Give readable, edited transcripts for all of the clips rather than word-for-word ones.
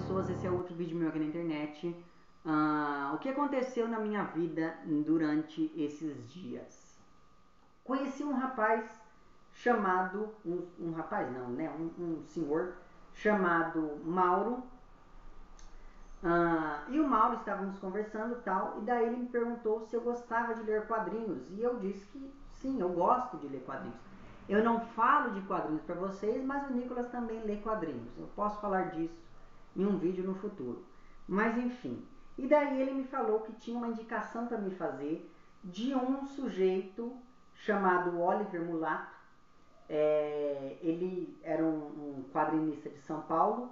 pessoas, esse é outro vídeo meu aqui na internet. O que aconteceu na minha vida durante esses dias? Conheci um rapaz chamado, um rapaz não, né? Um senhor chamado Mauro. E o Mauro, estávamos conversando e tal, e daí ele me perguntou se eu gostava de ler quadrinhos. E eu disse que sim, eu gosto de ler quadrinhos. Eu não falo de quadrinhos para vocês, mas o Nicolas também lê quadrinhos. Eu posso falar disso em um vídeo no futuro. Mas enfim. E daí ele me falou que tinha uma indicação para me fazer de um sujeito chamado Oliver Mulato. Ele era um quadrinista de São Paulo.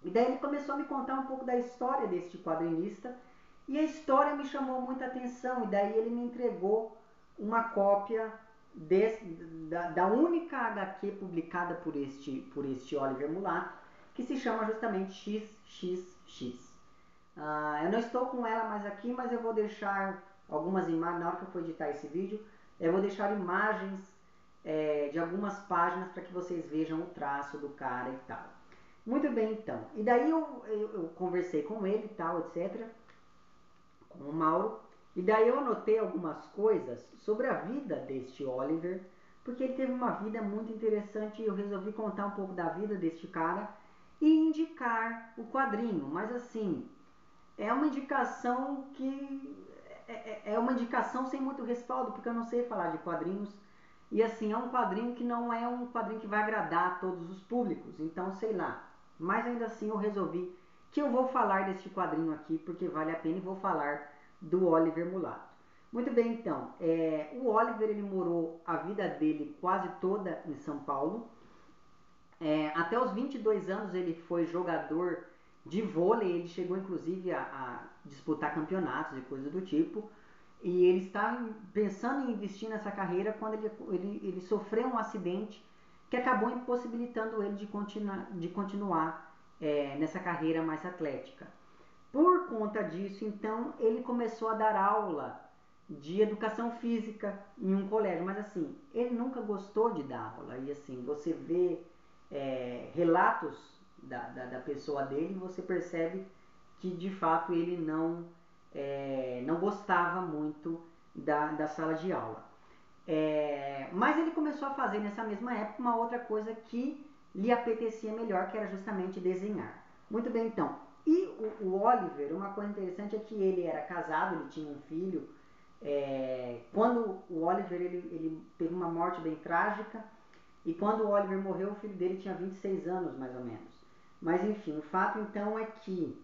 E daí ele começou a me contar um pouco da história deste quadrinista. E a história me chamou muita atenção. E daí ele me entregou uma cópia da única HQ publicada por este Oliver Mulato, que se chama justamente XXX. Eu não estou com ela mais aqui, mas eu vou deixar algumas imagens, na hora que eu for editar esse vídeo, eu vou deixar imagens de algumas páginas para que vocês vejam o traço do cara e tal. Muito bem, então. E daí eu conversei com ele e tal, etc. Com o Mauro. E daí eu anotei algumas coisas sobre a vida deste Oliver, porque ele teve uma vida muito interessante e eu resolvi contar um pouco da vida deste cara e indicar o quadrinho. Mas assim, é uma indicação que é uma indicação sem muito respaldo, porque eu não sei falar de quadrinhos. E assim, é um quadrinho que não é um quadrinho que vai agradar a todos os públicos. Então, sei lá. Mas ainda assim eu resolvi que eu vou falar deste quadrinho aqui, porque vale a pena, e vou falar do Oliver Mulato. Muito bem, então. O Oliver, ele morou a vida dele quase toda em São Paulo. Até os 22 anos ele foi jogador de vôlei. Ele chegou inclusive a disputar campeonatos e coisas do tipo. E ele estava pensando em investir nessa carreira quando ele sofreu um acidente que acabou impossibilitando ele de continuar nessa carreira mais atlética. Por conta disso, então, ele começou a dar aula de educação física em um colégio. Mas assim, ele nunca gostou de dar aula. E assim, você vê relatos da pessoa dele e você percebe que de fato ele não gostava muito da sala de aula. Mas ele começou a fazer nessa mesma época uma outra coisa que lhe apetecia melhor, que era justamente desenhar. Muito bem, então. E o Oliver, uma coisa interessante é que ele era casado, ele tinha um filho. Quando o Oliver ele teve uma morte bem trágica, e quando o Oliver morreu, o filho dele tinha 26 anos, mais ou menos. Mas enfim, o fato então é que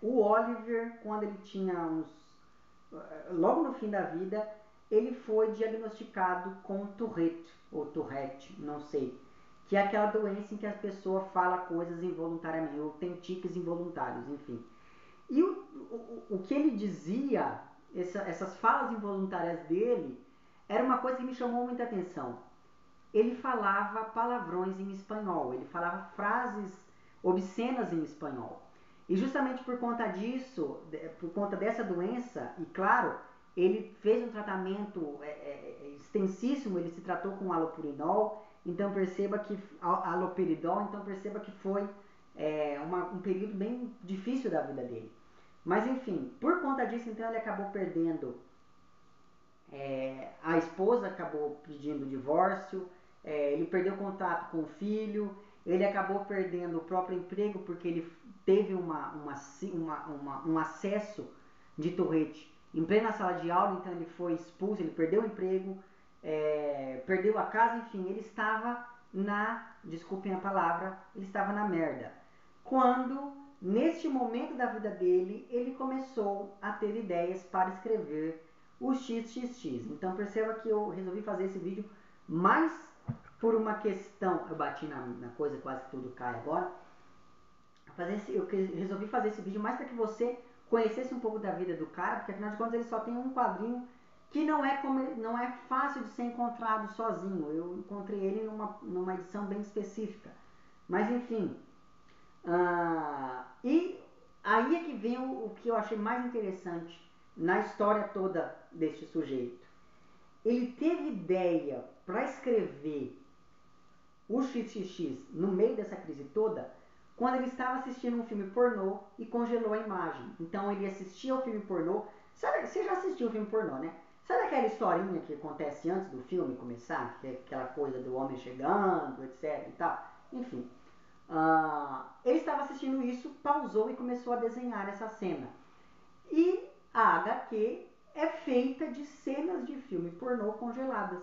o Oliver, quando ele tinha logo no fim da vida, ele foi diagnosticado com Tourette, ou Tourette, não sei, que é aquela doença em que a pessoa fala coisas involuntariamente, ou tem tiques involuntários, enfim. E o que ele dizia, essas falas involuntárias dele, era uma coisa que me chamou muita atenção. Ele falava palavrões em espanhol, ele falava frases obscenas em espanhol. E justamente por conta disso, por conta dessa doença, e claro, ele fez um tratamento extensíssimo, ele se tratou com alopurinol, então perceba que aloperidol, então perceba que foi um período bem difícil da vida dele. Mas enfim, por conta disso, então ele acabou perdendo, a esposa acabou pedindo divórcio, ele perdeu contato com o filho, ele acabou perdendo o próprio emprego porque ele teve um acesso de Tourette em plena sala de aula, então ele foi expulso, ele perdeu o emprego, perdeu a casa, enfim, ele estava desculpem a palavra, ele estava na merda. Quando, neste momento da vida dele, ele começou a ter ideias para escrever o XXX. Então perceba que eu resolvi fazer esse vídeo mais por uma questão, eu bati na coisa, quase que tudo cai agora. Eu resolvi fazer esse vídeo mais para que você conhecesse um pouco da vida do cara, porque afinal de contas ele só tem um quadrinho que não é fácil de ser encontrado sozinho. Eu encontrei ele numa edição bem específica. Mas enfim, e aí é que vem o que eu achei mais interessante na história toda deste sujeito. Ele teve ideia para escrever o XXX no meio dessa crise toda, quando ele estava assistindo um filme pornô e congelou a imagem. Então ele assistia ao filme pornô. Sabe, você já assistiu o filme pornô, né? Sabe aquela historinha que acontece antes do filme começar? Que é aquela coisa do homem chegando, etc e tal. Enfim. Ele estava assistindo isso, pausou e começou a desenhar essa cena. E a HQ é feita de cenas de filme pornô congeladas.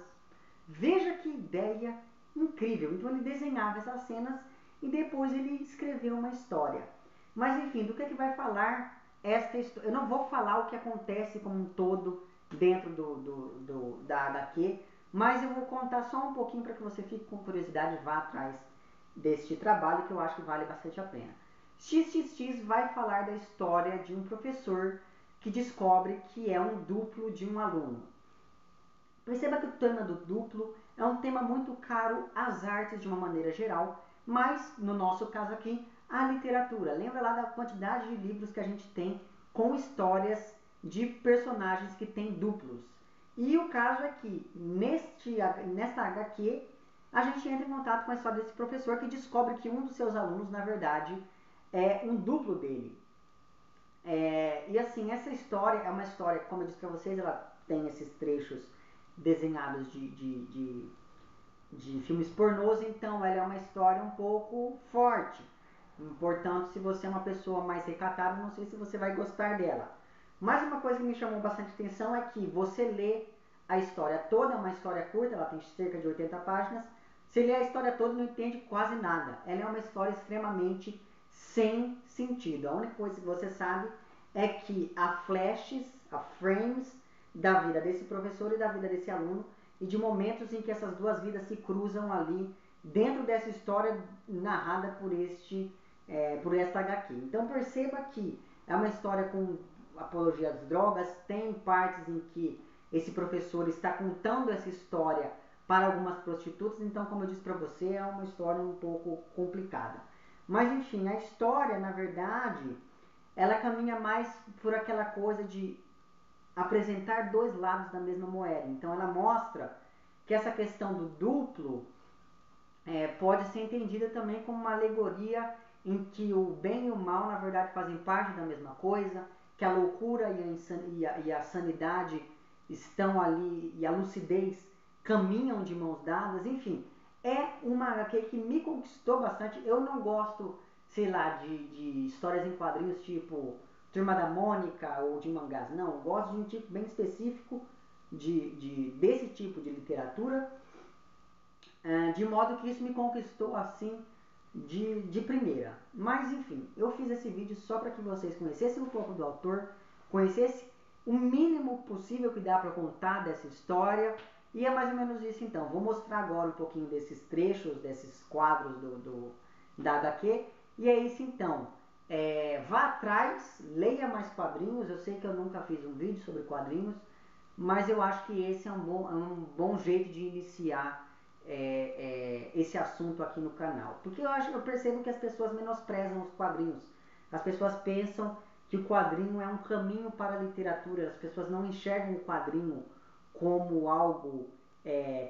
Veja que ideia incrível. Então ele desenhava essas cenas e depois ele escreveu uma história. Mas enfim, do que vai falar esta história? Eu não vou falar o que acontece como um todo dentro da HQ, mas eu vou contar só um pouquinho para que você fique com curiosidade e vá atrás deste trabalho que eu acho que vale bastante a pena. XXX vai falar da história de um professor que descobre que é um duplo de um aluno. Perceba que o tema do duplo é um tema muito caro às artes de uma maneira geral, mas no nosso caso aqui, a literatura. Lembra lá da quantidade de livros que a gente tem com histórias de personagens que têm duplos. E o caso é que nesta HQ a gente entra em contato com a história desse professor que descobre que um dos seus alunos, na verdade, é um duplo dele. E assim, essa história é uma história, como eu disse para vocês, ela tem esses trechos desenhados de filmes pornôs, então ela é uma história um pouco forte. Portanto, se você é uma pessoa mais recatada, não sei se você vai gostar dela. Mas uma coisa que me chamou bastante atenção é que você lê a história toda, é uma história curta, ela tem cerca de 80 páginas. Você lê a história toda e não entende quase nada. Ela é uma história extremamente sem sentido. A única coisa que você sabe é que há flashes, há frames da vida desse professor e da vida desse aluno e de momentos em que essas duas vidas se cruzam ali dentro dessa história narrada por esta HQ. Então perceba que é uma história com apologia às drogas, tem partes em que esse professor está contando essa história para algumas prostitutas, então como eu disse para você, é uma história um pouco complicada. Mas enfim, a história, na verdade, ela caminha mais por aquela coisa de apresentar dois lados da mesma moeda. Então ela mostra que essa questão do duplo pode ser entendida também como uma alegoria em que o bem e o mal, na verdade, fazem parte da mesma coisa, que a loucura e a sanidade estão ali, e a lucidez caminham de mãos dadas, enfim. É uma HQ que me conquistou bastante. Eu não gosto, sei lá, de histórias em quadrinhos tipo Turma da Mônica ou de mangás. Não, eu gosto de um tipo bem específico desse tipo de literatura, de modo que isso me conquistou assim de primeira. Mas enfim, eu fiz esse vídeo só para que vocês conhecessem um pouco do autor, conhecessem o mínimo possível que dá para contar dessa história. E é mais ou menos isso então. Vou mostrar agora um pouquinho desses trechos, desses quadros da HQ. E é isso então. Vá atrás, leia mais quadrinhos. Eu sei que eu nunca fiz um vídeo sobre quadrinhos, mas eu acho que esse é um bom jeito de iniciar esse assunto aqui no canal. Porque eu percebo que as pessoas menosprezam os quadrinhos. As pessoas pensam que o quadrinho é um caminho para a literatura. As pessoas não enxergam o quadrinho como algo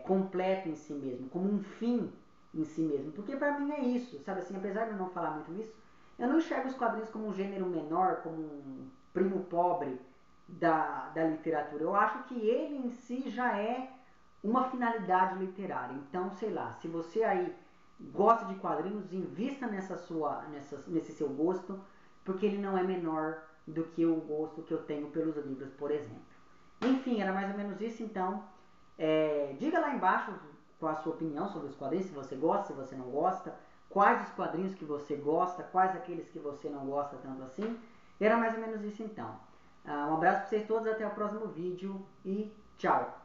completo em si mesmo, como um fim em si mesmo. Porque para mim é isso, sabe assim, apesar de eu não falar muito isso, eu não enxergo os quadrinhos como um gênero menor, como um primo pobre da literatura. Eu acho que ele em si já é uma finalidade literária. Então, sei lá, se você aí gosta de quadrinhos, invista nesse seu gosto, porque ele não é menor do que o gosto que eu tenho pelos livros, por exemplo. Enfim, era mais ou menos isso então. Diga lá embaixo qual a sua opinião sobre os quadrinhos, se você gosta, se você não gosta, quais os quadrinhos que você gosta, quais aqueles que você não gosta tanto assim. Era mais ou menos isso então. Um abraço para vocês todos, até o próximo vídeo e tchau!